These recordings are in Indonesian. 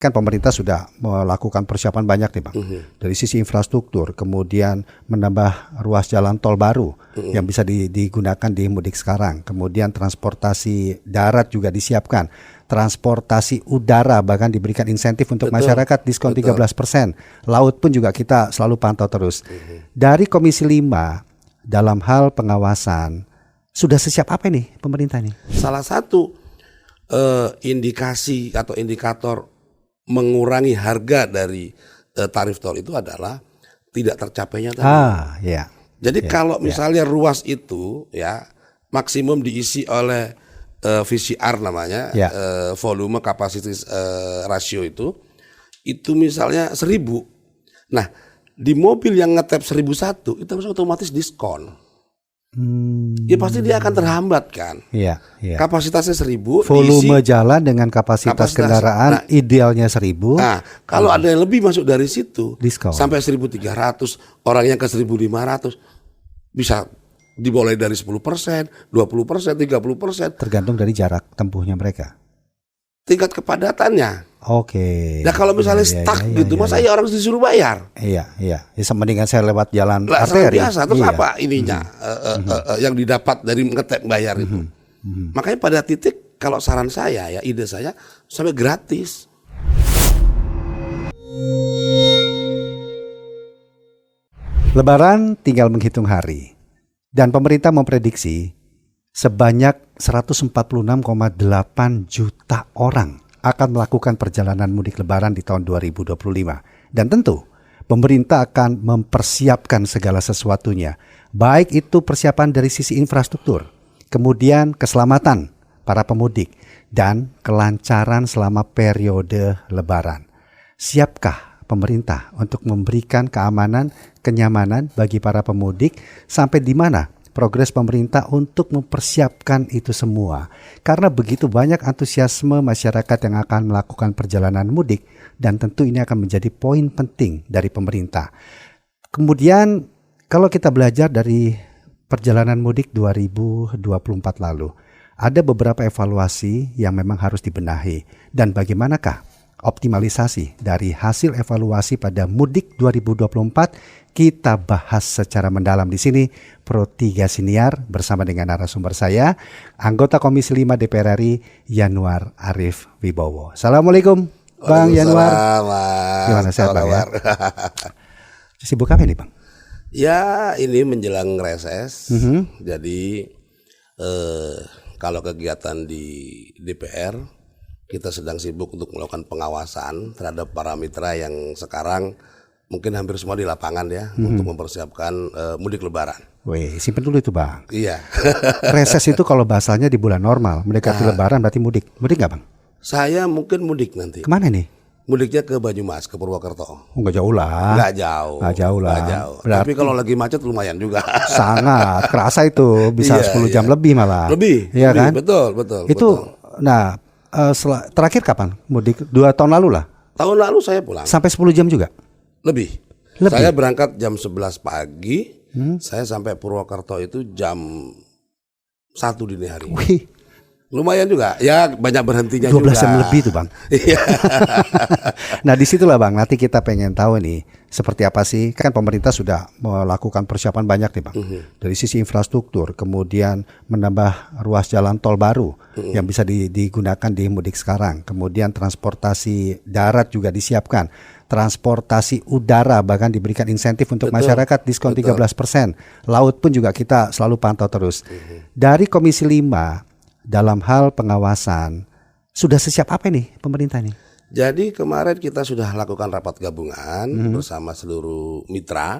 kan pemerintah sudah melakukan persiapan banyak nih Bang. Dari sisi infrastruktur, kemudian menambah ruas jalan tol baru yang bisa digunakan di mudik sekarang. Kemudian transportasi darat juga disiapkan. Transportasi udara bahkan diberikan insentif untuk masyarakat, diskon 13%. Laut pun juga kita selalu pantau terus. Dari Komisi 5 dalam hal pengawasan, sudah sesiap apa nih pemerintah nih? Salah satu indikasi atau indikator mengurangi harga dari tarif tol itu adalah tidak tercapainya tadi. Iya. Jadi kalau misalnya ruas itu ya maksimum diisi oleh VCR namanya, volume kapasitas rasio itu misalnya 1.000. Nah, di mobil yang ngetap 1.001 itu harus otomatis diskon. Ya pasti dia akan terhambat kan. Iya. Kapasitasnya 1.000, volume jalan dengan kapasitas kendaraan idealnya 1.000. Nah, kalau ada yang lebih masuk dari situ, diskon sampai 1.300, orangnya ke 1.500, bisa dimulai dari 10%, 20%, 30%. Tergantung dari jarak tempuhnya mereka. Tingkat kepadatannya. Oke. Nah kalau misalnya stuck gitu, masa ya orang disuruh bayar? Iya. Ya mendingan saya lewat jalan arteri. Biasa. Terus apa ininya yang didapat dari ngetep bayar itu? Makanya pada titik kalau saran saya ya, ide saya sampai gratis. Lebaran tinggal menghitung hari. Dan pemerintah memprediksi sebanyak 146,8 juta orang akan melakukan perjalanan mudik lebaran di tahun 2025. Dan tentu pemerintah akan mempersiapkan segala sesuatunya. Baik itu persiapan dari sisi infrastruktur, kemudian keselamatan para pemudik, dan kelancaran selama periode lebaran. Siapkah pemerintah untuk memberikan keamanan, kenyamanan bagi para pemudik, sampai di mana progres pemerintah untuk mempersiapkan itu semua? Karena begitu banyak antusiasme masyarakat yang akan melakukan perjalanan mudik, dan tentu ini akan menjadi poin penting dari pemerintah. Kemudian kalau kita belajar dari perjalanan mudik 2024 lalu, ada beberapa evaluasi yang memang harus dibenahi. Dan bagaimanakah optimalisasi dari hasil evaluasi pada mudik 2024? Kita bahas secara mendalam di sini. Pro 3 Siniar bersama dengan narasumber saya, anggota Komisi 5 DPR RI Yanuar Arif Wibowo. Assalamualaikum Bang Yanuar. Gimana, sehat Bang ya? Sibuk apa nih Bang? Ya ini menjelang reses. Jadi kalau kegiatan di DPR, kita sedang sibuk untuk melakukan pengawasan terhadap para mitra yang sekarang mungkin hampir semua di lapangan ya, untuk mempersiapkan mudik lebaran. Wih, simpen dulu itu Bang. Iya. Reses itu kalau bahasanya di bulan normal, mendekati lebaran berarti mudik. Mudik nggak Bang? Saya mungkin mudik nanti. Kemana nih? Mudiknya ke Banyumas, ke Purwokerto. Nggak jauh lah. Nggak jauh lah. Berarti... Tapi kalau lagi macet lumayan juga. Sangat kerasa itu, bisa 10 jam lebih malah. Lebih, iya kan? Betul. Itu, nah terakhir kapan mudik? 2 tahun lalu lah. Tahun lalu saya pulang. Sampai 10 jam juga? Lebih. Saya berangkat jam 11 pagi, saya sampai Purwokerto itu jam 1 dini hari. Wih. Lumayan juga, ya banyak berhentinya 12 juga. 12 jam lebih tuh Bang. Nah disitulah Bang, nanti kita pengen tahu nih seperti apa sih, kan pemerintah sudah melakukan persiapan banyak nih Bang. Dari sisi infrastruktur, kemudian menambah ruas jalan tol baru yang bisa digunakan di mudik sekarang. Kemudian transportasi darat juga disiapkan. Transportasi udara bahkan diberikan insentif untuk masyarakat, diskon 13%. Laut pun juga kita selalu pantau terus. Dari Komisi 5 dalam hal pengawasan, sudah sesiap apa nih pemerintah nih? Jadi kemarin kita sudah lakukan rapat gabungan bersama seluruh mitra,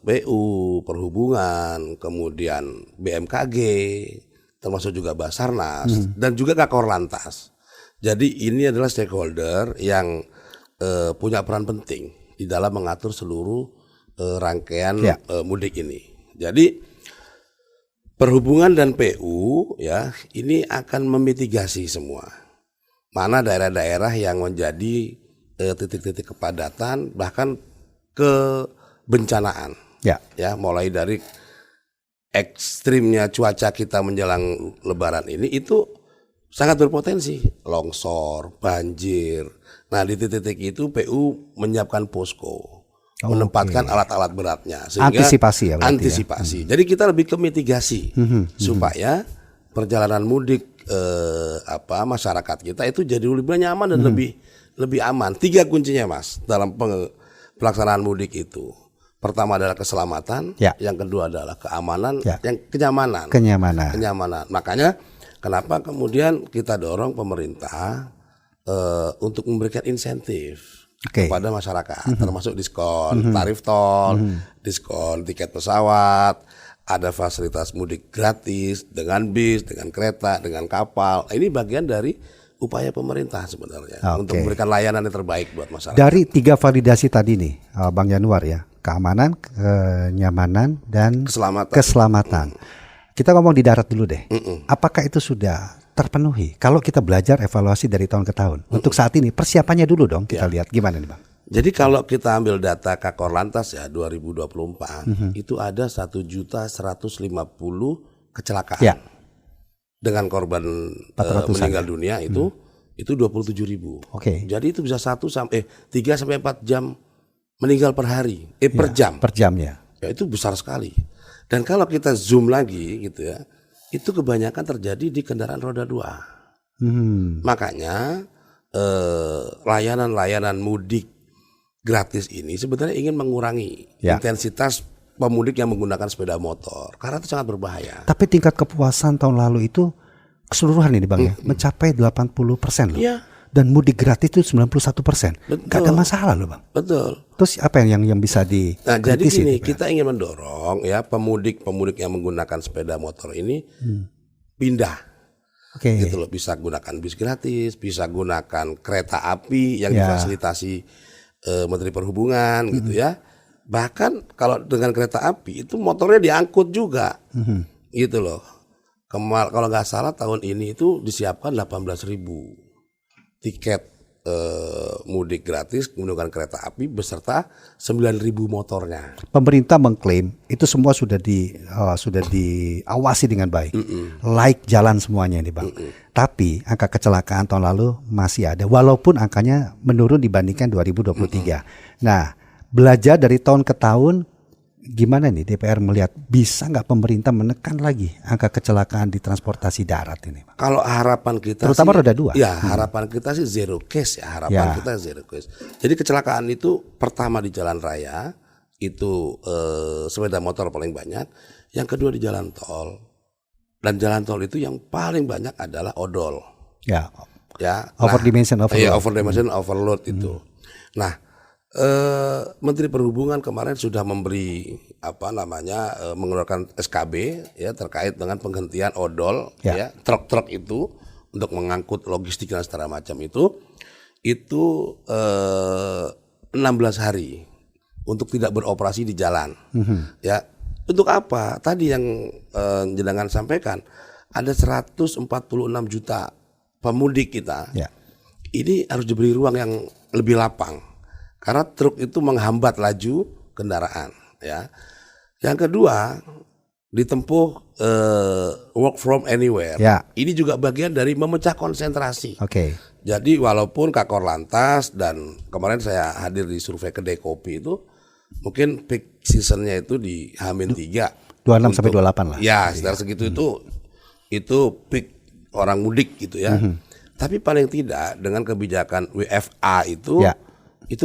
PU, Perhubungan, kemudian BMKG, termasuk juga Basarnas, dan juga Kakor Lantas. Jadi ini adalah stakeholder yang punya peran penting di dalam mengatur seluruh rangkaian mudik ini. Jadi Perhubungan dan PU ya ini akan memitigasi semua. Mana daerah-daerah yang menjadi titik-titik kepadatan bahkan kebencanaan. Ya, mulai dari ekstrimnya cuaca kita menjelang lebaran ini itu sangat berpotensi longsor, banjir. Nah di titik-titik itu PU menyiapkan posko, menempatkan alat-alat beratnya, sehingga Antisipasi ya berarti antisipasi. Jadi kita lebih ke mitigasi supaya perjalanan mudik masyarakat kita itu jadi lebih nyaman dan lebih aman. 3 kuncinya Mas dalam pelaksanaan mudik itu. Pertama adalah keselamatan, yang kedua adalah keamanan, yang kenyamanan. Makanya kenapa kemudian kita dorong pemerintah untuk memberikan insentif kepada masyarakat, termasuk diskon tarif tol, diskon tiket pesawat, ada fasilitas mudik gratis dengan bis, dengan kereta, dengan kapal. Ini bagian dari upaya pemerintah sebenarnya untuk memberikan layanan yang terbaik buat masyarakat. Dari 3 validasi tadi nih, Bang Yanuar ya, keamanan, kenyamanan, dan keselamatan. Kita ngomong di darat dulu deh. Apakah itu sudah terpenuhi? Kalau kita belajar evaluasi dari tahun ke tahun, untuk saat ini persiapannya dulu dong kita lihat gimana nih Bang. Jadi kalau kita ambil data Kakor Lantas ya 2024 itu ada 1.150 kecelakaan dengan korban meninggal dunia itu 27.000. Jadi itu bisa 3 sampai 4 jam meninggal per hari, per jam. Per jam ya. Ya itu besar sekali. Dan kalau kita zoom lagi gitu ya, itu kebanyakan terjadi di kendaraan roda 2. Makanya layanan mudik gratis ini sebenarnya ingin mengurangi intensitas pemudik yang menggunakan sepeda motor karena itu sangat berbahaya. Tapi tingkat kepuasan tahun lalu itu keseluruhan ini Bang ya mencapai 80% loh. Dan mudik gratis itu 91%. Gak ada masalah loh Bang. Betul. Terus apa yang bisa dikritisi? Jadi gini, kita ingin mendorong ya pemudik yang menggunakan sepeda motor ini pindah. Gitu loh, bisa gunakan bis gratis, bisa gunakan kereta api yang difasilitasi Menteri Perhubungan gitu ya. Bahkan kalau dengan kereta api itu motornya diangkut juga. Gitu loh. Kalau nggak salah tahun ini itu disiapkan 18.000 tiket mudik gratis menggunakan kereta api beserta 9.000 motornya. Pemerintah mengklaim itu semua sudah diawasi dengan baik, laik jalan semuanya ini Bang. Tapi angka kecelakaan tahun lalu masih ada, walaupun angkanya menurun dibandingkan 2023. Nah, belajar dari tahun ke tahun, gimana nih DPR melihat bisa nggak pemerintah menekan lagi angka kecelakaan di transportasi darat ini? Kalau harapan kita terutama roda 2. Ya, harapan kita sih zero case ya, harapan kita zero case. Jadi kecelakaan itu pertama di jalan raya itu sepeda motor paling banyak, yang kedua di jalan tol. Dan jalan tol itu yang paling banyak adalah odol. Overdimension overload. Overdimension overload itu. Nah, Menteri Perhubungan kemarin sudah memberi mengeluarkan SKB ya terkait dengan penghentian odol truk-truk itu untuk mengangkut logistik dan segala macam itu 16 hari untuk tidak beroperasi di jalan. Ya, untuk apa? Tadi yang jenengan sampaikan ada 146 juta pemudik kita. Ini harus diberi ruang yang lebih lapang. Karena truk itu menghambat laju kendaraan, ya. Yang kedua, ditempuh work from anywhere. Ini juga bagian dari memecah konsentrasi. Jadi walaupun Kakor Lantas dan kemarin saya hadir di survei Kedai Kopi itu, mungkin peak seasonnya itu di H-3. 26 sampai 28 lah. Ya, sekitar segitu itu peak orang mudik gitu ya. Tapi paling tidak dengan kebijakan WFA itu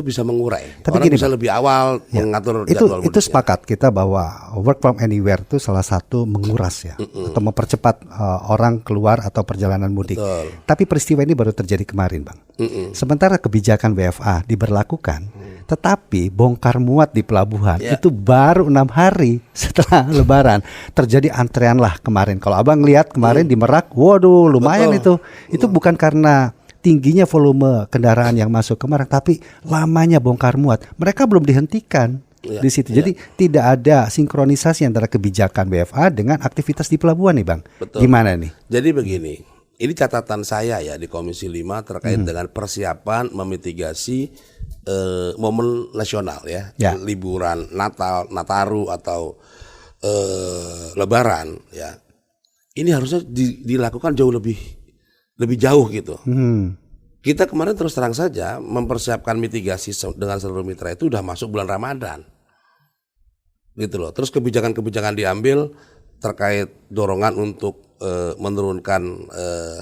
bisa mengurai. Tapi orang gini, bisa lebih awal mengatur jadwal itu sepakat kita bahwa work from anywhere itu salah satu menguras ya atau mempercepat orang keluar atau perjalanan mudik. Tapi peristiwa ini baru terjadi kemarin Bang. Sementara kebijakan WFA diberlakukan, tetapi bongkar muat di pelabuhan itu baru 6 hari setelah Lebaran terjadi antrean lah kemarin. Kalau Abang lihat kemarin di Merak, waduh lumayan itu bukan karena tingginya volume kendaraan yang masuk ke Merak, tapi lamanya bongkar muat. Mereka belum dihentikan di situ. Jadi tidak ada sinkronisasi antara kebijakan WFA dengan aktivitas di pelabuhan nih Bang. Gimana nih? Jadi begini, ini catatan saya ya di Komisi 5 terkait dengan persiapan memitigasi momen nasional ya. Liburan Natal, Nataru atau Lebaran ya. Ini harusnya dilakukan jauh lebih lebih jauh gitu. Hmm. Kita kemarin terus terang saja mempersiapkan mitigasi dengan seluruh mitra itu udah masuk bulan Ramadan. Gitu loh. Terus kebijakan-kebijakan diambil terkait dorongan untuk menurunkan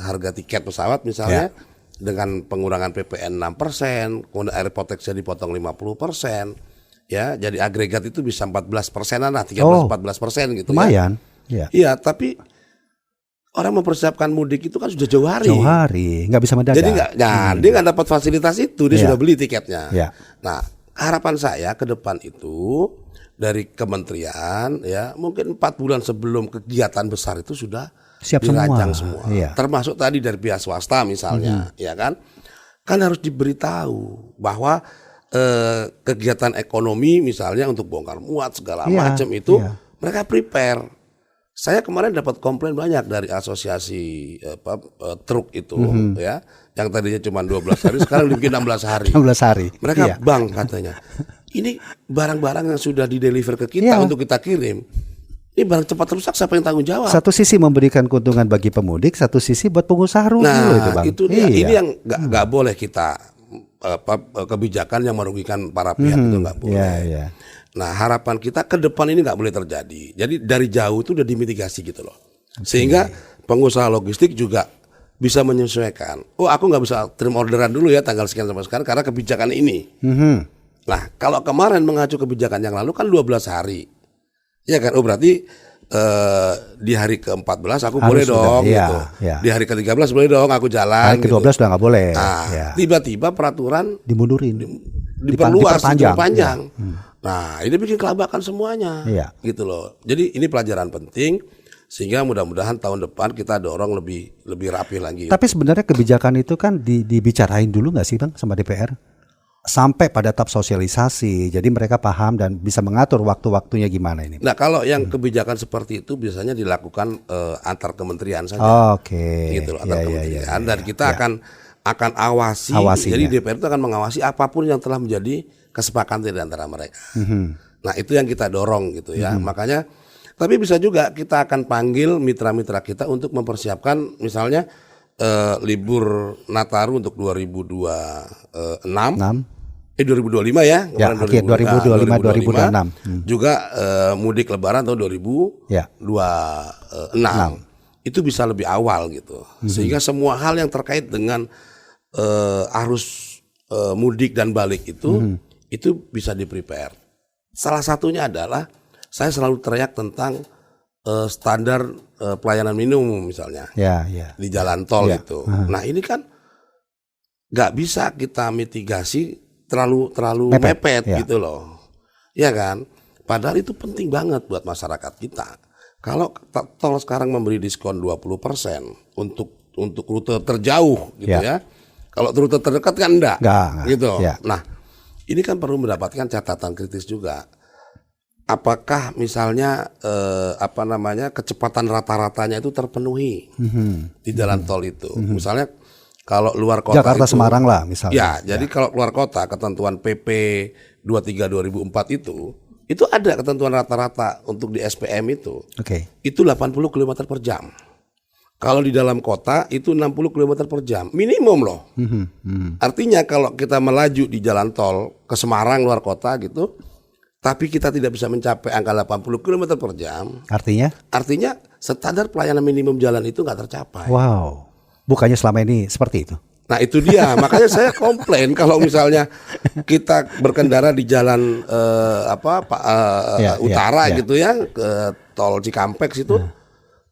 harga tiket pesawat misalnya dengan pengurangan PPN 6%, kemudian airport tax dipotong 50%, ya jadi agregat itu bisa 14%-an lah, 13-14% gitu. Lumayan. Ya. Iya, tapi orang mempersiapkan mudik itu kan sudah jauh hari. Jauh hari, nggak bisa mendadak. Jadi dia nggak dapat fasilitas itu, dia sudah beli tiketnya. Ya. Nah, harapan saya ke depan itu dari kementerian ya mungkin 4 bulan sebelum kegiatan besar itu sudah siap dirancang semua. Iya. Termasuk tadi dari pihak swasta misalnya, ya kan harus diberitahu bahwa kegiatan ekonomi misalnya untuk bongkar muat segala macam itu mereka prepare. Saya kemarin dapat komplain banyak dari asosiasi truk itu ya, yang tadinya cuma 12 hari sekarang dibikin 16 hari. 16 hari. Mereka bang katanya, ini barang-barang yang sudah dideliver ke kita untuk kita kirim. Ini barang cepat rusak, siapa yang tanggung jawab? Satu sisi memberikan keuntungan bagi pemudik, satu sisi buat pengusaha rugi itu, Bang. Itu dia. Ini yang nggak boleh kita kebijakan yang merugikan para pihak itu nggak boleh. Nah harapan kita ke depan ini nggak boleh terjadi. Jadi dari jauh itu udah dimitigasi gitu loh. Sehingga pengusaha logistik juga bisa menyesuaikan. Oh aku nggak bisa terima orderan dulu ya tanggal sekian sampai sekarang karena kebijakan ini. Nah kalau kemarin mengacu kebijakan yang lalu kan 12 hari. Ya kan, berarti di hari ke-14 aku boleh dong gitu. Di hari ke-13 boleh dong aku jalan. Hari ke-12 udah nggak boleh. Nah, tiba-tiba peraturan dimundurin, diperluas, diperpanjang. Nah, ini bikin kelabakan semuanya. Gitu loh. Jadi ini pelajaran penting sehingga mudah-mudahan tahun depan kita dorong lebih rapi lagi. Tapi sebenarnya kebijakan itu kan dibicarain dulu nggak sih Bang sama DPR? Sampai pada tahap sosialisasi, jadi mereka paham dan bisa mengatur waktu-waktunya gimana ini. Nah kalau yang kebijakan seperti itu biasanya dilakukan antar kementerian saja, gitu loh, antar kementerian, dan kita akan awasi. Jadi DPR itu akan mengawasi apapun yang telah menjadi kesepakatan di antara mereka. Nah itu yang kita dorong gitu ya, makanya. Tapi bisa juga kita akan panggil mitra-mitra kita untuk mempersiapkan misalnya libur Nataru untuk 2025 2025 ya, akhir 2025 2026. Juga mudik lebaran tahun 2026. Itu bisa lebih awal gitu. Sehingga semua hal yang terkait dengan arus mudik dan balik itu bisa di-prepare. Salah satunya adalah saya selalu teriak tentang standar pelayanan minimum misalnya di jalan tol itu. Nah ini kan nggak bisa kita mitigasi terlalu mepet gitu loh, ya kan? Padahal itu penting banget buat masyarakat kita. Kalau tol sekarang memberi diskon 20% untuk rute terjauh gitu ya. Kalau rute terdekat kan enggak gitu. Nah ini kan perlu mendapatkan catatan kritis juga. Apakah misalnya kecepatan rata-ratanya itu terpenuhi di jalan tol itu? Misalnya kalau luar kota Jakarta itu, Semarang lah misalnya. Jadi kalau keluar kota ketentuan PP 23 2004 itu ada ketentuan rata-rata untuk di SPM itu. Itu 80 km per jam. Kalau di dalam kota itu 60 km per jam minimum loh. Artinya kalau kita melaju di jalan tol ke Semarang luar kota gitu, tapi kita tidak bisa mencapai angka 80 km per jam. Artinya standar pelayanan minimum jalan itu nggak tercapai. Wow. Bukannya selama ini seperti itu? Nah itu dia, makanya saya komplain kalau misalnya kita berkendara di jalan utara gitu ya, ke tol Cikampek situ,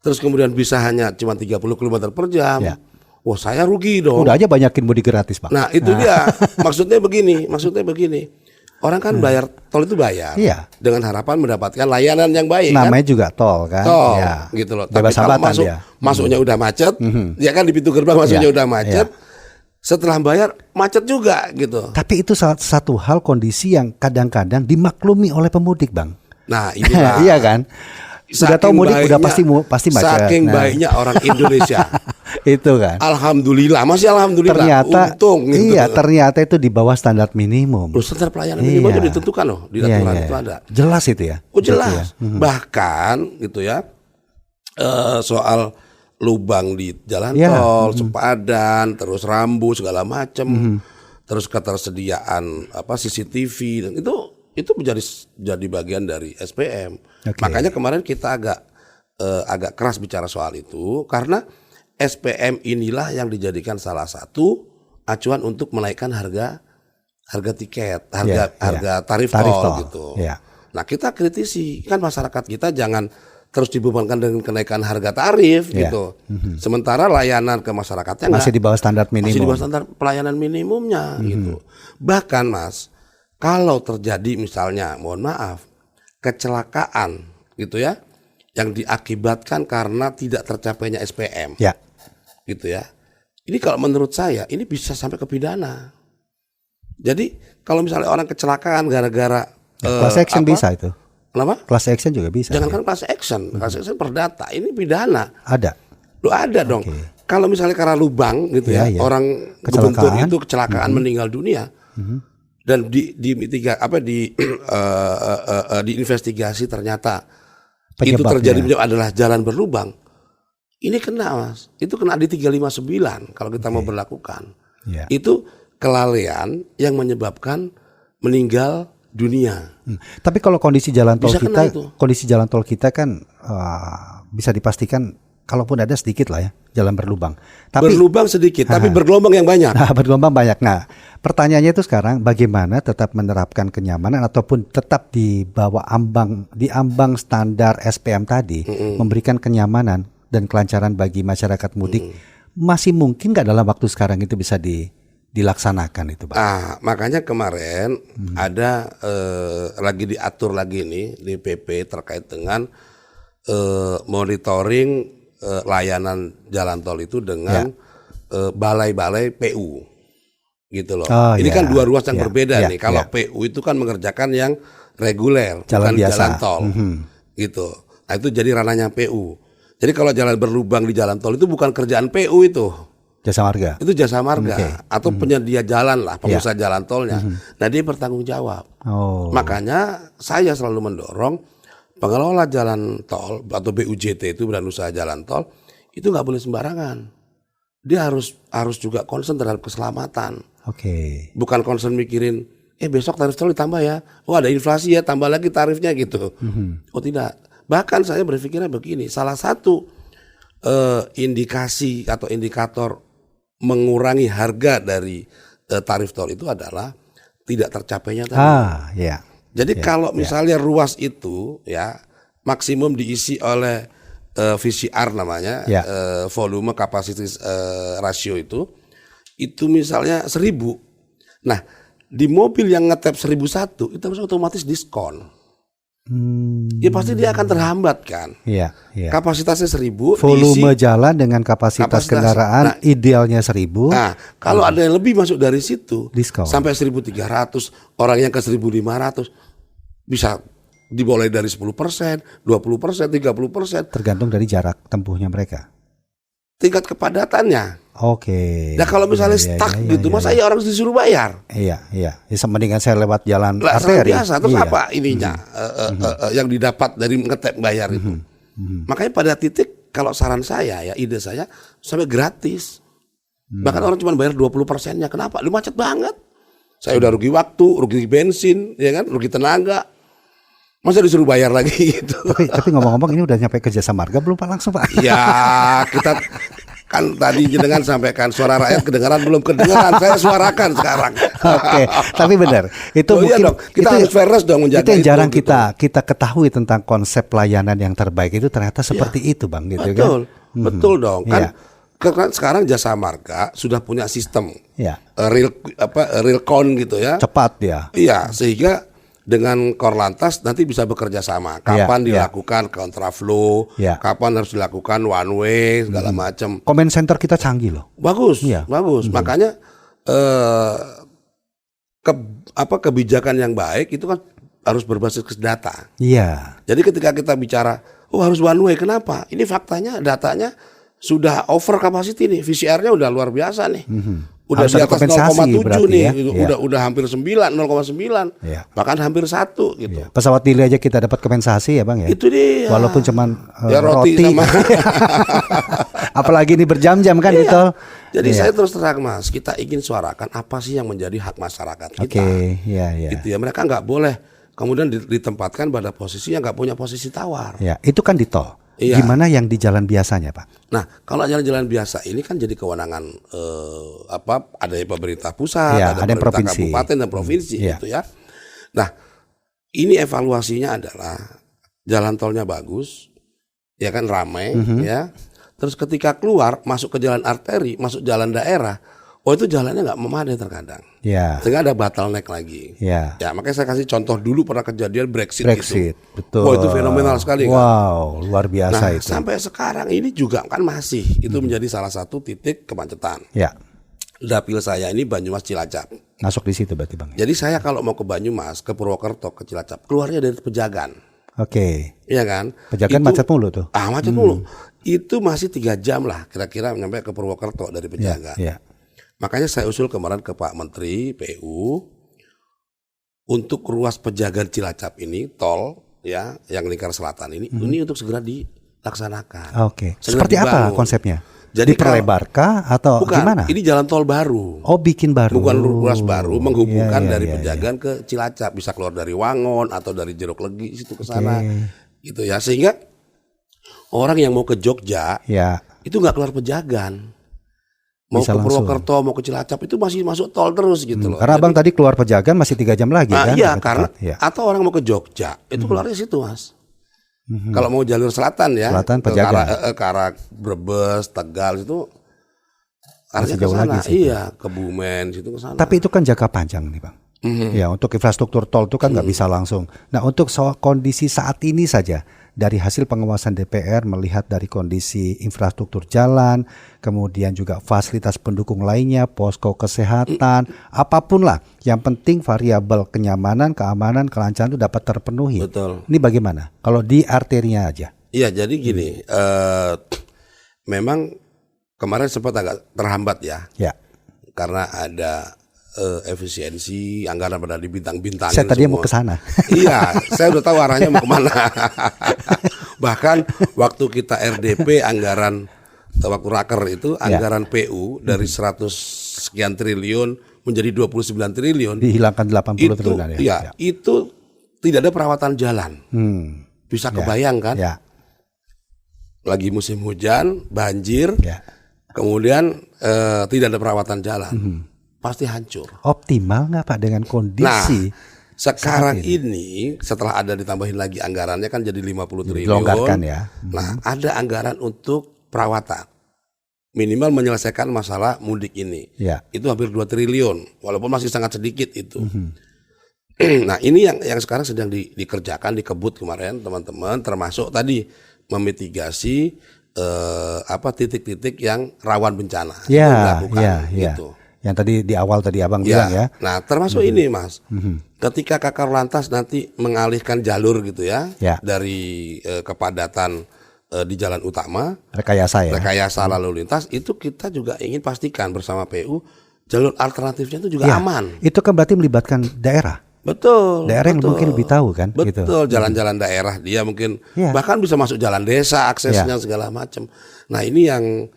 terus kemudian bisa hanya cuma 30 km per jam. Wah saya rugi dong. Udah aja banyakin mudik gratis Pak. Nah itu dia, maksudnya begini. Orang kan bayar tol itu bayar dengan harapan mendapatkan layanan yang baik. Namanya kan? Juga tol kan. Tol gitu loh. Tapi kalau masuknya udah macet, ya kan di pintu gerbang masuknya udah macet. Setelah bayar macet juga gitu. Tapi itu salah satu hal kondisi yang kadang-kadang dimaklumi oleh pemudik Bang. Nah inilah. Iya kan. Sudah tahu mudik udah pasti macet. Saking baiknya orang Indonesia. Itu kan. Alhamdulillah, masih alhamdulillah. Ternyata untung gitu. Ternyata itu di bawah standar minimum. Standar pelayanan minimum itu ditentukan loh, di aturan itu ada. Jelas itu ya. Jelas. Bahkan gitu ya. Soal lubang di jalan Ya. tol, sempadan, terus rambu segala macam, terus ketersediaan CCTV, dan itu jadi bagian dari SPM. Oke. Makanya kemarin kita agak keras bicara soal itu karena SPM inilah yang dijadikan salah satu acuan untuk menaikkan harga tiket, harga tarif tol gitu. Ya. Nah, kita kritisi kan masyarakat kita jangan terus dibebankan dengan kenaikan harga tarif gitu. Sementara layanan ke masyarakatnya Masih di bawah standar minimum. masih di bawah standar pelayanan minimumnya gitu. Bahkan Mas, kalau terjadi misalnya, mohon maaf, kecelakaan gitu ya, yang diakibatkan karena tidak tercapainya SPM. Ya. Gitu ya. Ini kalau menurut saya ini bisa sampai ke pidana. Jadi kalau misalnya orang kecelakaan gara-gara Class action bisa itu. Kenapa? Class action juga bisa. Jangankan class action perdata, ini pidana. Ada. Lu ada dong. Kalau misalnya karena lubang gitu ya, orang kebentur itu kecelakaan meninggal dunia. Dan diinvestigasi ternyata itu terjadi adalah jalan berlubang. Ini kena Mas, itu kena di 359 kalau kita mau berlakukan. Itu kelalaian yang menyebabkan meninggal dunia. Tapi kalau kondisi jalan tol kita kan bisa dipastikan kalaupun ada sedikit lah ya jalan berlubang. Berlubang sedikit, tapi bergelombang yang banyak. Bergelombang banyak. Nah, pertanyaannya itu sekarang bagaimana tetap menerapkan kenyamanan ataupun tetap di bawah ambang standar SPM tadi, memberikan kenyamanan dan kelancaran bagi masyarakat mudik. Masih mungkin nggak dalam waktu sekarang itu bisa dilaksanakan itu, Pak? Makanya kemarin ada lagi diatur lagi nih di PP terkait dengan monitoring layanan jalan tol itu dengan balai-balai PU gitu loh. Ini kan dua ruas yang berbeda nih. Kalau PU itu kan mengerjakan yang reguler, jalan bukan biasa. Jalan tol gitu. Nah itu jadi ranahnya PU. Jadi kalau jalan berlubang di jalan tol itu bukan kerjaan PU itu. Jasa marga. Itu jasa marga atau penyedia jalan lah, pengusaha jalan tolnya. Nah dia bertanggung jawab. Makanya saya selalu mendorong pengelola jalan tol atau BUJT itu Badan Usaha Jalan Tol itu nggak boleh sembarangan. Dia harus juga concern terhadap keselamatan. Bukan concern mikirin besok tarif tol ditambah ya. Oh ada inflasi ya, tambah lagi tarifnya gitu. Oh tidak. Bahkan saya berpikirnya begini, salah satu indikasi atau indikator mengurangi harga dari tarif tol itu adalah tidak tercapainya tadi. Jadi kalau misalnya ruas itu ya maksimum diisi oleh VCR namanya, volume kapasitas rasio itu misalnya 1.000. Nah di mobil yang ngetap 1.001 itu harus otomatis diskon. Ya pasti dia akan terhambat kan. Kapasitasnya 1.000, volume diisi, jalan dengan kapasitas kendaraan idealnya 1.000. Nah, kalau ada yang lebih masuk dari situ, diskon. Sampai 1.300, orang yang ke 1.500 bisa dimulai dari 10%, 20%, 30%. Tergantung dari jarak tempuhnya mereka. Tingkat kepadatannya. Oke. Nah kalau misalnya stuck gitu, masa ya orang disuruh bayar? Iya. Mendingan saya lewat jalan arteri. Biasa, terus apa ininya yang didapat dari ngetep bayar itu? Makanya pada titik kalau saran saya ya, ide saya sampai gratis. Bahkan orang cuma bayar 20%-nya. Kenapa? Lu macet banget. Saya udah rugi waktu, rugi bensin, ya kan, rugi tenaga. Masa disuruh bayar lagi gitu. Tapi ngomong-ngomong ini udah nyampe ke Jasa Marga belum Pak langsung Pak? Ya kita kan tadi jenengan sampaikan suara rakyat kedengaran belum kedengaran, saya suarakan sekarang. Oke, tapi benar. Itu mungkin dong. Kita harus fairness dong menjaga itu yang jarang kita ketahui tentang konsep pelayanan yang terbaik itu ternyata seperti itu Bang gitu betul, kan. Betul dong kan. Karena sekarang Jasa Marga sudah punya sistem real count gitu ya. Cepat ya. Iya, sehingga dengan Korlantas nanti bisa bekerja sama. Kapan dilakukan kontraflow, kapan harus dilakukan one way segala macam. Comment center kita canggih loh. Bagus, bagus. Makanya kebijakan yang baik itu kan harus berbasis data. Iya. Jadi ketika kita bicara, harus one way, kenapa? Ini faktanya, datanya sudah over capacity nih, VCR-nya udah luar biasa nih. Udah harus di atas 0,7 nih, ya. udah hampir 9, 0,9, bahkan hampir 1 gitu. Pesawat delay aja kita dapat kompensasi ya Bang ya. Itu dia. Walaupun cuman roti sama Apalagi ini berjam-jam kan di tol. Jadi Iya. saya terus terang Mas, kita ingin suarakan apa sih yang menjadi hak masyarakat kita. Oke, iya. Gitu ya, mereka nggak boleh kemudian ditempatkan pada posisi yang nggak punya posisi tawar. Ya, itu kan di tol. Iya. Gimana yang di jalan biasanya, Pak? Nah, kalau jalan-jalan biasa ini kan jadi kewenangan ada pemerintah pusat, Iya, ada yang pemerintah provinsi. kabupaten dan provinsi Iya. gitu ya. Nah, ini evaluasinya adalah jalan tolnya bagus, ya kan ramai, ya. Terus ketika keluar masuk ke jalan arteri, masuk jalan daerah, itu jalannya nggak memadai terkadang. Ya. Sehingga ada bottleneck lagi. Ya. Ya, makanya saya kasih contoh dulu pada kejadian Brexit itu. Betul. Wah, itu fenomenal sekali kan. Wow, luar biasa Nah, itu. sampai sekarang ini juga kan masih itu menjadi salah satu titik kemacetan. Ya, Dapil saya ini Banyumas Cilacap. masuk di situ berarti, Bang. Jadi saya kalau mau ke Banyumas, ke Purwokerto, ke Cilacap, keluarnya dari Pejagan. Oke. Iya kan? Pejagan macet mulu tuh. Macet mulu. Itu masih 3 jam lah kira-kira nyampe ke Purwokerto dari Pejagan. Ya. Makanya saya usul kemarin ke Pak Menteri PU untuk ruas Pejagan Cilacap ini tol ya yang lingkar selatan ini untuk segera dilaksanakan. Oke. Segera Seperti apa dibangun. konsepnya? Jadi diperlebarkah atau Bukan, gimana? ini jalan tol baru. Oh, bikin baru. Bukan ruas baru menghubungkan Iya, dari iya, Pejagan ke Cilacap, bisa keluar dari Wangon atau dari Jeruk Legi situ ke sana. Gitu ya. Sehingga orang yang mau ke Jogja Ya. itu nggak keluar Pejagan. Mau Bisa ke Purwokerto, mau ke Cilacap itu masih masuk tol terus gitu loh. Karena Abang tadi keluar Pejagan masih 3 jam lagi kan? Iya, Lebih karena tepat. Ya. atau orang mau ke Jogja itu keluarnya situ Mas. Kalau mau jalur selatan ya, Selatan, ke Pejagan. ke arah Brebes, Tegal itu arahnya Masih ke jauh sana. lagi situ. Iya, Kebumen situ ke sana. Tapi itu kan jangka panjang nih, Bang. Ya, untuk infrastruktur tol itu kan nggak bisa langsung. Nah, untuk kondisi saat ini saja, dari hasil pengawasan DPR melihat dari kondisi infrastruktur jalan, kemudian juga fasilitas pendukung lainnya, posko kesehatan, apapun lah. Yang penting variabel kenyamanan, keamanan, kelancaran itu dapat terpenuhi. Betul. Ini bagaimana? Kalau di arterinya aja. Iya, jadi gini, memang kemarin sempat agak terhambat ya, Ya. karena ada efisiensi anggaran pada dibintang-bintangin. Saya tadi semua. mau ke sana. Iya, saya udah tahu arahnya mau kemana. Bahkan waktu kita RDP anggaran waktu raker itu anggaran PU dari 100 sekian triliun menjadi 29 triliun. Dihilangkan 80 Itu triliun ya. iya, itu tidak ada perawatan jalan. Bisa kebayang kan? Ya. Lagi musim hujan, banjir, Ya. kemudian tidak ada perawatan jalan. Pasti hancur. Optimal nggak Pak dengan kondisi? Sekarang ini setelah ada ditambahin lagi anggarannya kan jadi 50 triliun. Dilonggarkan ya. Nah, ada anggaran untuk perawatan. Minimal menyelesaikan masalah mudik ini. Ya. Itu hampir 2 triliun walaupun masih sangat sedikit itu. Nah, ini yang sekarang sedang dikerjakan, dikebut kemarin teman-teman, termasuk tadi memitigasi titik-titik yang rawan bencana. Itu Ya, dilakukan, ya. gitu. Yang tadi di awal tadi Abang bilang ya. Nah, termasuk ini Mas. Ketika Kakor Lantas nanti mengalihkan jalur gitu ya, Ya. dari kepadatan di jalan utama, Rekayasa ya. rekayasa lalu lintas, itu kita juga ingin pastikan bersama PU jalur alternatifnya itu juga Ya, aman. itu kan berarti melibatkan daerah. Betul. Daerah yang betul. mungkin lebih tahu kan. Betul, Gitu. jalan-jalan daerah dia mungkin Ya. bahkan bisa masuk jalan desa, aksesnya segala macam. Nah, ini yang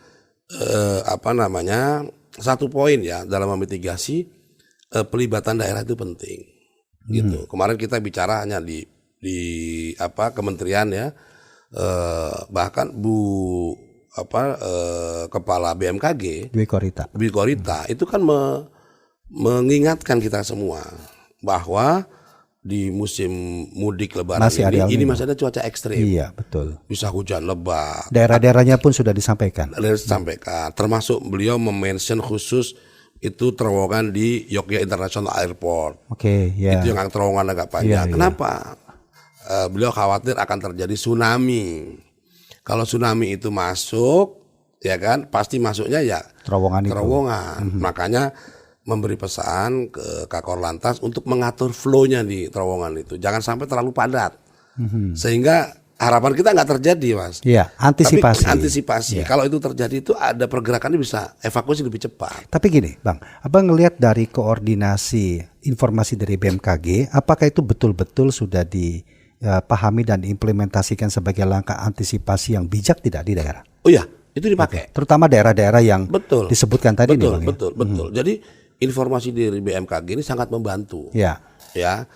satu poin ya dalam memitigasi pelibatan daerah itu penting. Gitu. Kemarin kita bicara hanya di kementerian ya, bahkan kepala BMKG Dwi Korita. Dwi Korita itu kan mengingatkan kita semua bahwa di musim mudik lebaran Masih ada El ini Nino. masih ada cuaca ekstrim. Iya, betul. Bisa hujan lebat. Daerah-daerahnya pun sudah disampaikan. Ada disampaikan, termasuk beliau memention khusus itu terowongan di Yogyakarta International Airport. Oke, ya. Itu yang terowongan agak panjang. Iya, iya. Kenapa? Beliau khawatir akan terjadi tsunami. Kalau tsunami itu masuk, ya kan, pasti masuknya ya Terowongan itu. Makanya memberi pesan ke Kakor Lantas untuk mengatur flow-nya di terowongan itu. Jangan sampai terlalu padat. Sehingga harapan kita nggak terjadi, Mas. Iya, antisipasi. Tapi antisipasi. Kalau itu terjadi itu ada pergerakannya bisa evakuasi lebih cepat. Tapi gini, Bang, Abang ngelihat dari koordinasi informasi dari BMKG, apakah itu betul-betul sudah dipahami dan diimplementasikan sebagai langkah antisipasi yang bijak tidak di daerah? Oh iya, itu dipakai. Terutama daerah-daerah yang Betul. disebutkan tadi nih, Bang. Betul. Jadi informasi dari BMKG ini sangat membantu. Ya. Ya,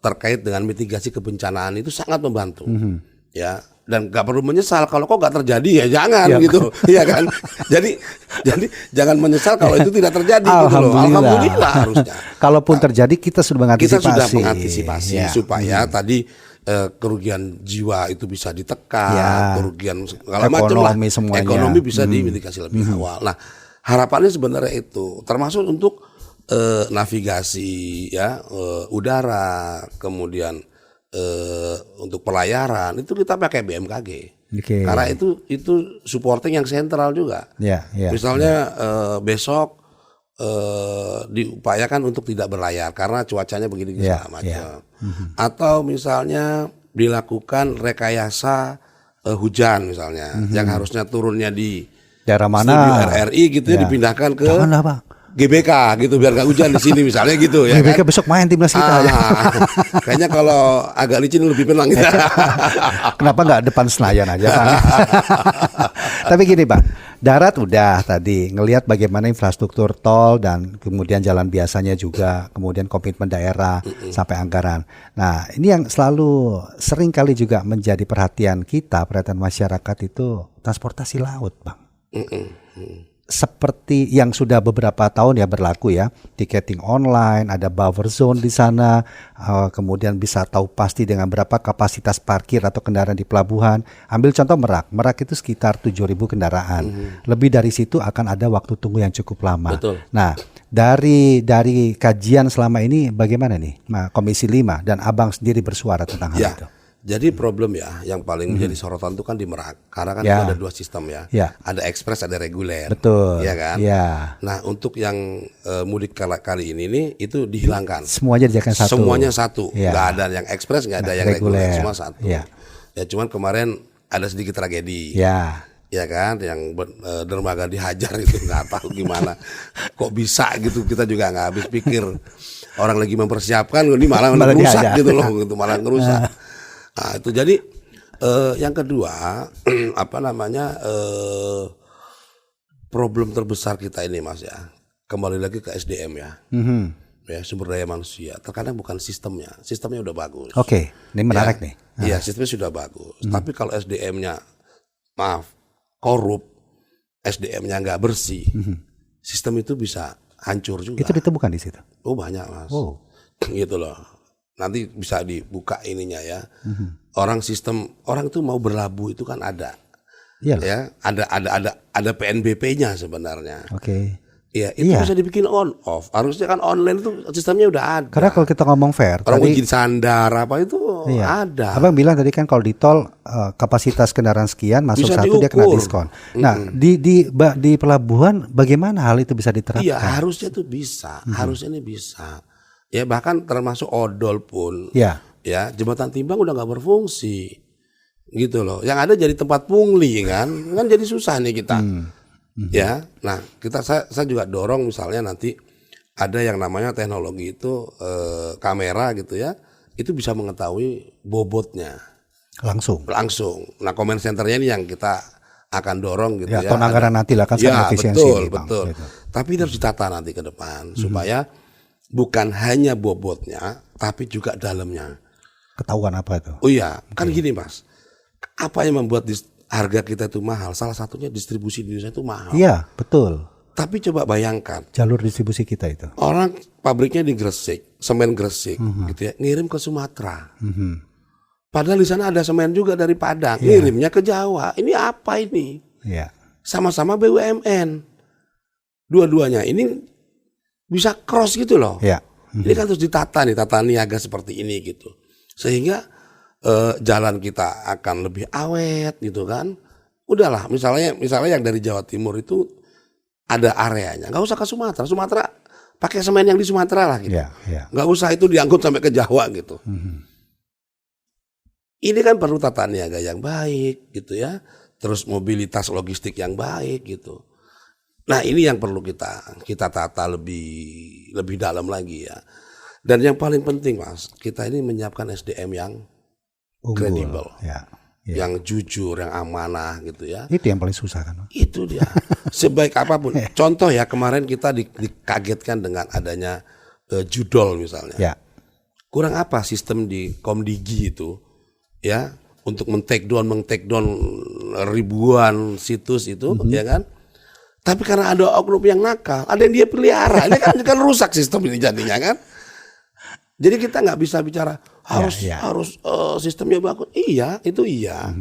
terkait dengan mitigasi kebencanaan itu sangat membantu. Ya, dan nggak perlu menyesal kalau kok nggak terjadi ya jangan gitu, ya kan. Jadi jangan menyesal kalau itu tidak terjadi gitu loh. Alhamdulillah harusnya. Kalaupun terjadi kita sudah mengantisipasi. Kita sudah mengantisipasi supaya tadi kerugian jiwa itu bisa ditekan, kerugian segala macam lah, ekonomi bisa dimitigasi lebih awal. Nah, harapannya sebenarnya itu termasuk untuk navigasi ya, udara, kemudian untuk pelayaran itu kita pakai BMKG. Karena itu supporting yang sentral juga. Misalnya besok diupayakan untuk tidak berlayar karena cuacanya begini segala macam. Atau misalnya dilakukan rekayasa hujan misalnya, yang harusnya turunnya di daerah mana studio RRI gitu ya, dipindahkan ke janganlah, Bang. GBK gitu biar gak hujan di sini misalnya gitu ya. GBK kan? besok main timnas kita ya. Kayaknya kalau agak licin lebih tenang gitu. Kenapa nggak depan Senayan aja, Bang? Tapi gini, Bang, darat udah tadi ngelihat bagaimana infrastruktur tol dan kemudian jalan biasanya juga, kemudian komitmen daerah sampai anggaran. Nah, ini yang selalu sering kali juga menjadi perhatian kita, perhatian masyarakat itu transportasi laut, Bang. Seperti yang sudah beberapa tahun ya berlaku ya, tiketing online, ada buffer zone di sana, kemudian bisa tahu pasti dengan berapa kapasitas parkir atau kendaraan di pelabuhan. Ambil contoh Merak itu sekitar 7.000 kendaraan. Lebih dari situ akan ada waktu tunggu yang cukup lama. Betul. Nah, dari kajian selama ini bagaimana nih, Komisi 5 dan Abang sendiri bersuara tentang hal itu? Jadi problem ya yang paling menjadi sorotan itu kan di Merak karena kan itu ada dua sistem ya. Ada ekspres, ada reguler. Betul. Ya kan? Nah, untuk yang mudik kali ini nih itu dihilangkan. Semuanya dijadikan satu. Semuanya satu. Nggak ada yang ekspres, nggak ada yang reguler, semua satu. Ya cuman kemarin ada sedikit tragedi. Ya kan, yang dermaga dihajar itu nggak tahu gimana. Kok bisa gitu, kita juga nggak habis pikir. Orang lagi mempersiapkan, ini malah ngerusak gitu loh, gitu malah ngerusak. Nah, itu jadi yang kedua problem terbesar kita ini Mas ya, kembali lagi ke SDM ya, ya sumber daya manusia. Terkadang bukan sistemnya udah bagus. Ini menarik nih. Iya, sistemnya sudah bagus. Tapi kalau SDM-nya korup, SDM-nya nggak bersih, sistem itu bisa hancur juga. Itu ditemukan di situ. Oh banyak Mas, gitu loh. Nanti bisa dibuka ininya ya. Orang itu mau berlabuh itu kan ada. Ya, ada PNBP-nya sebenarnya. Iya, itu bisa dibikin on off. Harusnya kan online itu sistemnya udah ada. Karena kalau kita ngomong fair, orang uji sandar apa itu ada. Abang bilang tadi kan kalau di tol kapasitas kendaraan sekian masuk bisa satu diukur. Dia kena diskon. Nah, di pelabuhan bagaimana hal itu bisa diterapkan? Iya, harusnya tuh bisa. Harusnya ini bisa. Ya bahkan termasuk odol pun, ya jembatan timbang udah nggak berfungsi, gitu loh. Yang ada jadi tempat pungli kan jadi susah nih kita. Ya, nah saya juga dorong misalnya nanti ada yang namanya teknologi itu kamera gitu ya, itu bisa mengetahui bobotnya langsung. Nah, comment centernya ini yang kita akan dorong gitu ya. Tahun anggaran nanti lah kan sangat efisiensi. Betul. Gitu. Tapi harus ditata nanti ke depan supaya bukan hanya bobotnya, tapi juga dalamnya. Ketahuan apa itu? Oh iya, kan gini Mas. Apa yang membuat harga kita itu mahal? Salah satunya distribusi di Indonesia itu mahal. Iya, betul. Tapi coba bayangkan. Jalur distribusi kita itu. Orang pabriknya di Gresik, semen Gresik, gitu ya, ngirim ke Sumatera. Padahal di sana ada semen juga dari Padang, ngirimnya ke Jawa. Ini apa ini? Sama-sama BUMN. Dua-duanya ini bisa cross gitu loh. Ini kan terus ditata nih, tata niaga seperti ini gitu. Sehingga jalan kita akan lebih awet gitu kan. Udahlah, misalnya yang dari Jawa Timur itu ada areanya. Nggak usah ke Sumatera. Sumatera pakai semen yang di Sumatera lah gitu. Nggak usah itu diangkut sampai ke Jawa gitu. Ini kan perlu tata niaga yang baik gitu ya. Terus mobilitas logistik yang baik gitu. Nah, ini yang perlu kita tata lebih dalam lagi ya. Dan yang paling penting Mas, kita ini menyiapkan SDM yang kredibel. yang jujur, yang amanah gitu ya. Itu yang paling susah kan. Itu dia. Sebaik apapun. Contoh ya, kemarin kita dikagetkan dengan adanya judol misalnya. Ya. Kurang apa sistem di Komdigi itu ya untuk men-take down ribuan situs itu ya kan. Tapi karena ada oknum yang nakal, ada yang dia pelihara, ini kan rusak sistem ini jadinya kan. Jadi kita nggak bisa bicara harus sistemnya bagus. Iya, itu iya.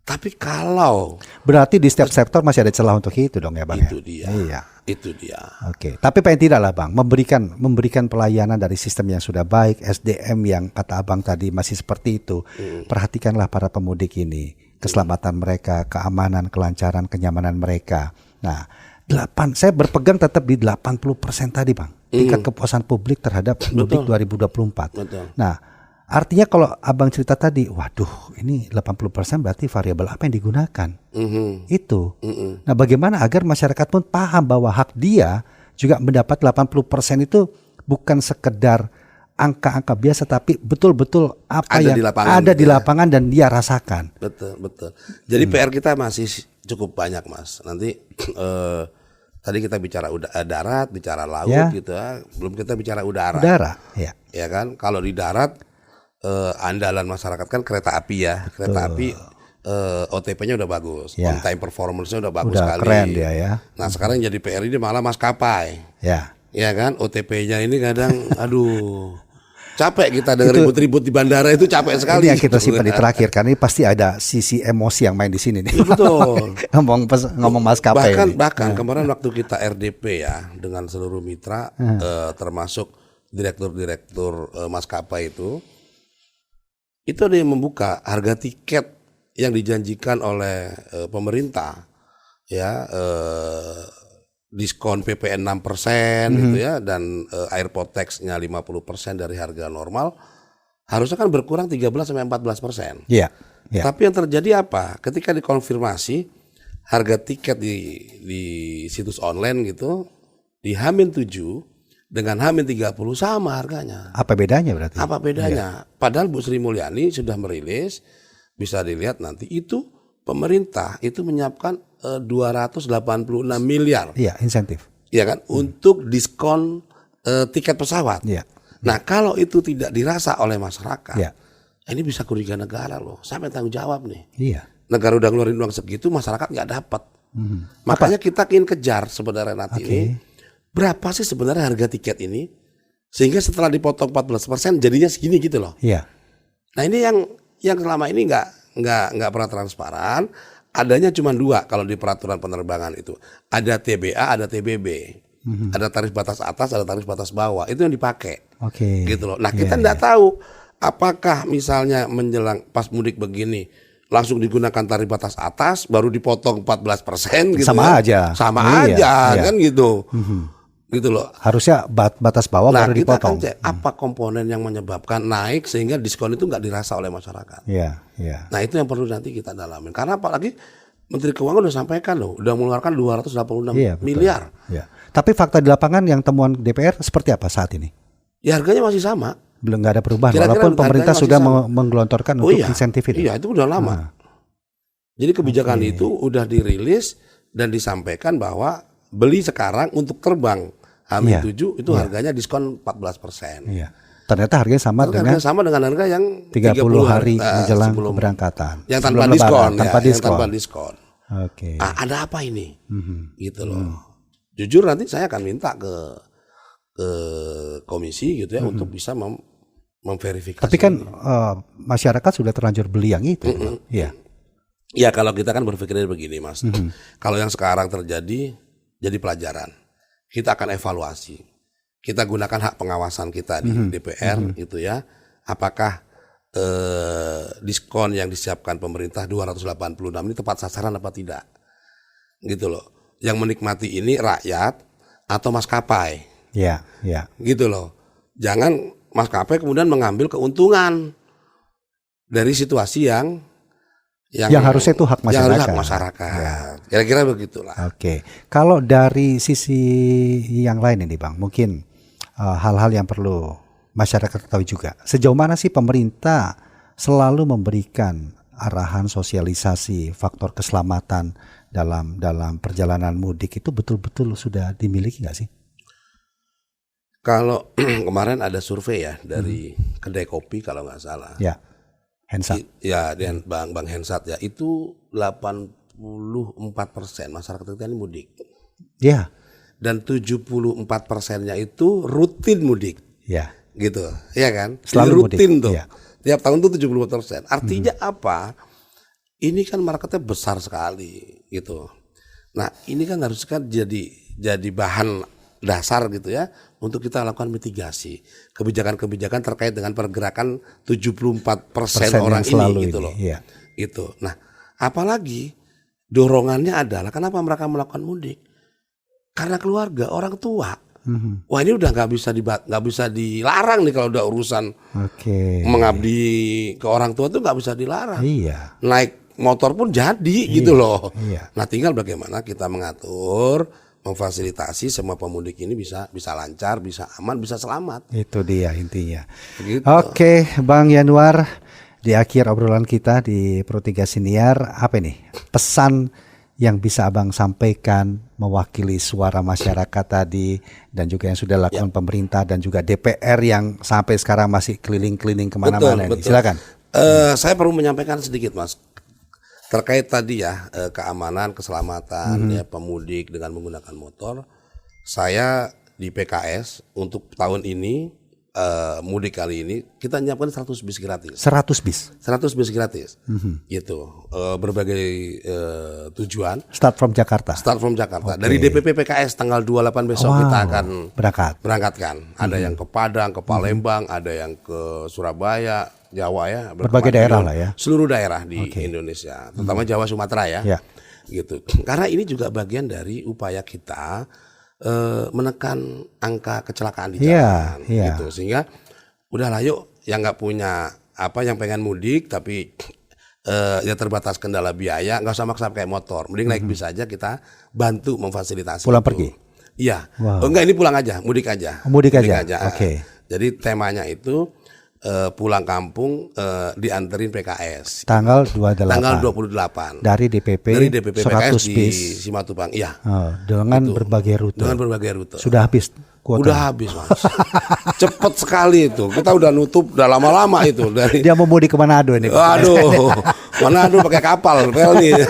Tapi kalau berarti di setiap sektor masih ada celah untuk itu dong ya Bang. Itu dia. Iya. Itu dia. Oke. Tapi paling tidak lah Bang, memberikan pelayanan dari sistem yang sudah baik, SDM yang kata Abang tadi masih seperti itu. Perhatikanlah para pemudik ini, keselamatan mereka, keamanan, kelancaran, kenyamanan mereka. Nah, saya berpegang tetap di 80% tadi Bang. Tingkat kepuasan publik terhadap mudik 2024. Betul. Nah, artinya kalau Abang cerita tadi, waduh ini 80% berarti variabel apa yang digunakan? Itu. Nah bagaimana agar masyarakat pun paham bahwa hak dia juga mendapat 80% itu bukan sekedar angka-angka biasa, tapi betul-betul apa ada yang di lapangan, ada di lapangan dan dia rasakan. Betul. Jadi PR kita masih cukup banyak Mas. Nanti tadi kita bicara darat, bicara laut gitu ya. Belum kita bicara udara. Ya. Ya kan, kalau di darat andalan masyarakat kan kereta api ya. Kereta api OTP-nya udah bagus, on time performance-nya udah bagus sekali. Keren dia ya. Nah sekarang jadi PR ini malah maskapai. Ya kan, OTP-nya ini kadang aduh capek kita dengan ribut-ribut di bandara itu capek sekali. Ini yang kita simpan di terakhir karena ini pasti ada sisi emosi yang main di sini nih. Betul. ngomong maskapai. Bahkan kemarin waktu kita RDP ya dengan seluruh mitra termasuk direktur maskapai itu ada yang membuka harga tiket yang dijanjikan oleh pemerintah ya diskon PPN 6% gitu ya dan airport tax-nya 50% dari harga normal harusnya kan berkurang 13-14%. Iya. Tapi yang terjadi apa? Ketika dikonfirmasi harga tiket di situs online gitu di H-7 dengan H-30 sama harganya. Apa bedanya berarti? Apa bedanya? Padahal Bu Sri Mulyani sudah merilis, bisa dilihat nanti itu pemerintah itu menyiapkan 286 miliar. Iya, insentif. Iya kan? Untuk diskon tiket pesawat. Iya. Nah, kalau itu tidak dirasa oleh masyarakat, ini bisa kerugian negara loh. Siapa yang tanggung jawab nih? Iya. Negara udah ngeluarin uang segitu, masyarakat nggak dapat. Makanya kita ingin kejar sebenarnya nanti ini. Berapa sih sebenarnya harga tiket ini? Sehingga setelah dipotong 14% jadinya segini gitu loh. Iya. Nah ini yang selama ini nggak pernah transparan. Adanya cuma dua kalau di peraturan penerbangan itu. Ada TBA, ada TBB. Ada tarif batas atas, ada tarif batas bawah. Itu yang dipakai. Gitu loh. Nah kita nggak tahu apakah misalnya menjelang pas mudik begini langsung digunakan tarif batas atas baru dipotong 14% gitu. Sama aja kan gitu. Gitu loh. Harusnya batas bawah baru dipotong. Kita kan apa komponen yang menyebabkan naik sehingga diskon itu nggak dirasa oleh masyarakat. Iya. Nah itu yang perlu nanti kita dalamin. Karena apalagi Menteri Keuangan udah sampaikan loh, udah mengeluarkan 286 miliar. Iya. Tapi fakta di lapangan yang temuan DPR seperti apa saat ini? Ya harganya masih sama. Belum nggak ada perubahan. Walaupun pemerintah sudah menggelontorkan untuk insentif itu. Iya itu udah lama. Jadi kebijakan itu udah dirilis dan disampaikan bahwa beli sekarang untuk terbang H-7 itu harganya diskon 14%. Iya. Ternyata harganya sama dengan harga yang 30 hari menjelang keberangkatan. Yang tanpa diskon, tanpa diskon. Oke. Ada apa ini? Gitu loh. Jujur nanti saya akan minta ke komisi gitu ya untuk bisa memverifikasi. Tapi kan masyarakat sudah terlanjur beli yang itu. Iya. Ya kalau kita kan berpikirnya begini Mas. Kalau yang sekarang terjadi jadi pelajaran. Kita akan evaluasi. Kita gunakan hak pengawasan kita di DPR gitu ya. Apakah diskon yang disiapkan pemerintah 286 ini tepat sasaran apa tidak? Gitu loh. Yang menikmati ini rakyat atau maskapai. Iya. Gitu loh. Jangan maskapai kemudian mengambil keuntungan dari situasi yang harusnya itu hak masyarakat. Yang hak masyarakat. Kira-kira begitulah. Oke. Kalau dari sisi yang lain ini Bang, mungkin hal-hal yang perlu masyarakat ketahui juga. Sejauh mana sih pemerintah selalu memberikan arahan sosialisasi faktor keselamatan dalam perjalanan mudik itu betul-betul sudah dimiliki nggak sih? Kalau kemarin ada survei ya dari kedai kopi kalau nggak salah. Ya, Hensat. Ya, dan Bang Hensat ya, itu 84% masyarakat kita ini mudik. Ya. Dan 74%-nya itu rutin mudik. Ya. Gitu, ya kan? Selalu rutin mudik. tuh. Ya. Tiap tahun tuh 74%. Artinya apa? Ini kan marketnya besar sekali gitu. Nah, ini kan harus kan jadi bahan dasar gitu ya untuk kita lakukan mitigasi kebijakan-kebijakan terkait dengan pergerakan 74% orang ini gitu loh. Iya. Gitu. Nah, apalagi dorongannya adalah kenapa mereka melakukan mudik? Karena keluarga, orang tua. Wah, ini udah nggak bisa dilarang nih kalau udah urusan mengabdi ke orang tua tuh nggak bisa dilarang. Iya. Naik motor pun jadi gitu loh. Iya. Nah, tinggal bagaimana kita mengatur, memfasilitasi semua pemudik ini bisa lancar, bisa aman, bisa selamat. Itu dia intinya. Begitu. Oke, Bang Yanuar, di akhir obrolan kita di Pro 3 Siniar, apa nih pesan yang bisa Abang sampaikan mewakili suara masyarakat tadi dan juga yang sudah lakukan pemerintah dan juga DPR yang sampai sekarang masih keliling-keliling kemana-mana ini. Silakan. Saya perlu menyampaikan sedikit, Mas, terkait tadi ya keamanan, keselamatan ya pemudik dengan menggunakan motor. Saya di PKS untuk tahun ini mudik kali ini kita nyiapkan 100 bis gratis. 100 bis. 100 bis gratis. Gitu. Berbagai tujuan. Start from Jakarta. Okay. Dari DPP PKS tanggal 28 besok kita akan berangkatkan. Ada yang ke Padang, ke Palembang, ada yang ke Surabaya, Jawa ya. Berbagai daerah lah ya. Seluruh daerah di Indonesia, terutama Jawa, Sumatera ya. Gitu. Karena ini juga bagian dari upaya kita menekan angka kecelakaan di jalan, gitu. Sehingga udahlah yuk yang nggak punya yang pengen mudik tapi ya terbatas kendala biaya, nggak usah maksa kayak motor, mending naik bis aja, kita bantu memfasilitasi. Pulang pergi? Iya. Enggak, ini pulang aja, mudik aja. Mudik aja. Oke. Jadi temanya itu pulang kampung dianterin PKS. Tanggal 28. Tanggal 28. Dari DPP 100 PKS di bis. Simatupang. Iya. Dengan berbagai rute. Dengan berbagai rute. Sudah habis kuota. Udah habis, Mas. Cepet sekali itu. Kita udah nutup udah lama-lama itu dari. Dia mau mudik ke Manado ini. Waduh. Manado pakai kapal rel nih.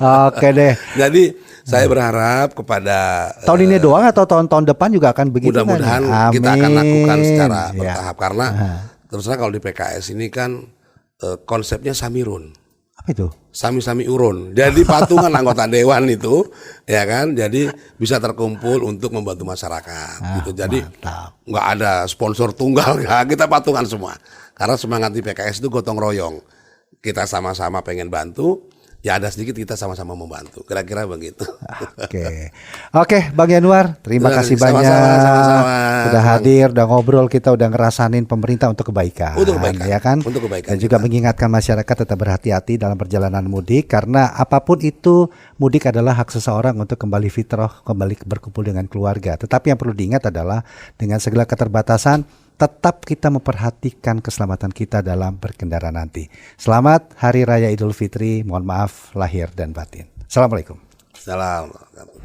Oke deh. Jadi saya berharap kepada tahun ini doang atau tahun-tahun depan juga akan begitu. Mudah-mudahan kita akan lakukan secara bertahap karena terus terang kalau di PKS ini kan konsepnya Samirun. Apa itu? Sami-sami urun. Jadi patungan anggota dewan itu, ya kan? Jadi bisa terkumpul untuk membantu masyarakat. Gitu. Jadi nggak ada sponsor tunggal, kita patungan semua. Karena semangat di PKS itu gotong royong. Kita sama-sama pengen bantu. Ya ada sedikit kita sama-sama membantu. Kira-kira begitu. Oke, Bang Yanuar, terima kasih banyak. Sama-sama. Sudah hadir, udah ngobrol, kita udah ngerasanin pemerintah untuk kebaikan. Untuk kebaikan. Ya kan? Untuk kebaikan. Dan juga mengingatkan masyarakat tetap berhati-hati dalam perjalanan mudik karena apapun itu mudik adalah hak seseorang untuk kembali fitrah, kembali berkumpul dengan keluarga. Tetapi yang perlu diingat adalah dengan segala keterbatasan tetap kita memperhatikan keselamatan kita dalam berkendara nanti. Selamat Hari Raya Idul Fitri. Mohon maaf lahir dan batin. Assalamualaikum. Assalamualaikum.